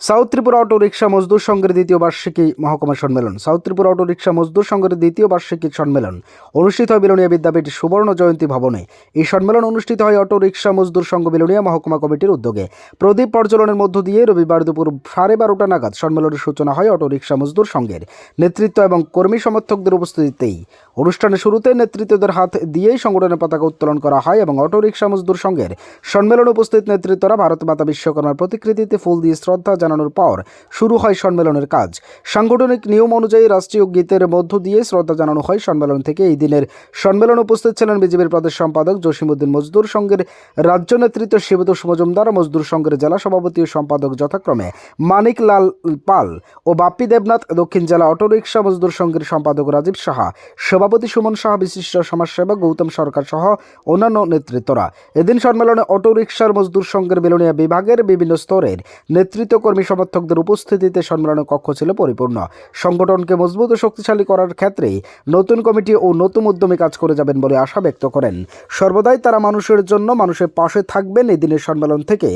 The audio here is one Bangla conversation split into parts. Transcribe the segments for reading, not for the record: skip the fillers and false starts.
সাউথ ত্রিপুরা অটো রিক্সা মজদুর সংঘের দ্বিতীয় বার্ষিকী মহকুমা সম্মেলন। সাউথ ত্রিপুরা অটো রিক্সা মজদুর সংঘের দ্বিতীয় বার্ষিকী সম্মেলন অনুষ্ঠিত হয় বিলোনিয়া বিদ্যাপীঠ সুবর্ণ জয়ন্তী ভবনে। এই সম্মেলন অনুষ্ঠিত হয় অটো রিক্সা মজদুর সংঘ বিলোনিয়া মহকুমা কমিটির উদ্যোগে। প্রদীপ প্রজ্বলনের মধ্য দিয়ে রবিবার দুপুর 12:30 নাগাদ সম্মেলনের সূচনা হয় অটো রিক্সা মজদুর সংঘের নেতৃত্ব এবং কর্মী সমর্থকদের উপস্থিতিতেই। অনুষ্ঠানের শুরুতে নেতৃত্বদের হাত দিয়েই সংগঠনের পতাকা উত্তোলন করা হয় এবং অটো রিক্সা মজদুর সংঘের সম্মেলনে উপস্থিত নেতৃত্বরা ভারত মাতা বিশ্বকর্মার প্রতিকৃতিতে ফুল দিয়ে শ্রদ্ধা জানানোর পর শুরু হয় সম্মেলনের কাজ। সাংগঠনিক নিয়ম অনুযায়ী রাষ্ট্রীয় গীতের মধ্য দিয়ে শ্রদ্ধা জানানো হয়। সম্মেলন থেকে এই দিনের সম্মেলনে উপস্থিত ছিলেন বিজেপির প্রদেশ সম্পাদক জসিমউদ্দিন, মজদুর সংঘের রাজ্য নেতৃত্ব শিবতোষ মজুমদার, মজদুর সংঘের জেলা সভাপতি ও সম্পাদক যথাক্রমে মানিক লাল পাল ও বাপ্পি দেবনাথ, দক্ষিণ জেলা অটো রিক্সা মজদুর সংঘের সম্পাদক রাজীব সাহা, সভাপতি সুমন সাহা, বিশিষ্ট সমাজসেবক গৌতম সরকার সহ অন্যান্য নেতৃত্বরা। এদিন সম্মেলনে অটো রিক্সার মজদুর সংঘের বিলোনিয়া বিভাগের বিভিন্ন স্তরের নেতৃত্ব কর্মী সমর্থকদের উপস্থিতিতে সম্মেলনের কক্ষ ছিল পরিপূর্ণ। সংগঠনকে মজবুত ও শক্তিশালী করার ক্ষেত্রে নতুন কমিটি ও নতুন উদ্যমী কাজ করে যাবেন বলে আশা ব্যক্ত করেন। সর্বদাই তারা মানুষের জন্য মানুষের পাশে থাকবেন। এই দিনের সম্মেলন থেকে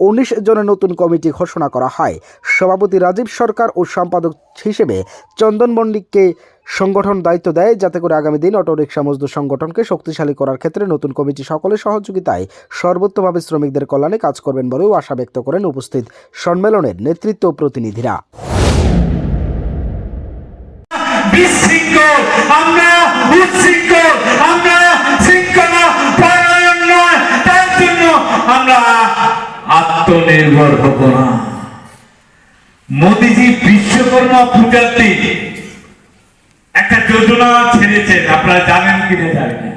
19 জনের নতুন কমিটি ঘোষণা করা হয়। সভাপতি রাজীব সরকার ও সম্পাদক হিসেবে চন্দন মল্লিককে সংগঠন দায়িত্ব দেয়, যাতে করে আগামী দিন অটো রিক্সা মজদুর সংগঠনকে শক্তিশালী করার ক্ষেত্রে নতুন কমিটি সকলের সহযোগিতায় সর্বোত্তভাবে শ্রমিকদের কল্যাণে কাজ করবেন বলেও আশা ব্যক্ত করেন উপস্থিত সম্মেলনের নেতৃত্ব প্রতিনিধিরা। আত্মনির্ভর হব না। মোদিজি বিশ্বকর্মা পূজার দিন একটা যোজনা ছেড়েছেন, আপনারা জানেন কিনা জানি না।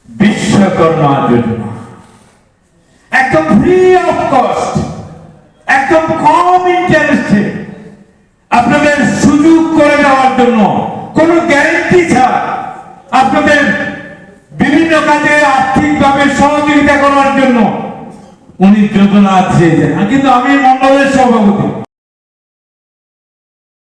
বিশ্বকর্মা যোজনা একদম ফ্রি অফ কস্ট, একদম কম ইন্টারেস্টে আপনাদের সুযোগ করে দেওয়ার জন্য, কোনো গ্যারান্টি ছাড়া আপনাদের বিভিন্ন কাজে আর্থিকভাবে সহযোগিতা করার জন্য উনি যোজনা ছেড়েছেন। কিন্তু আমি মন্ডলের সভাপতি,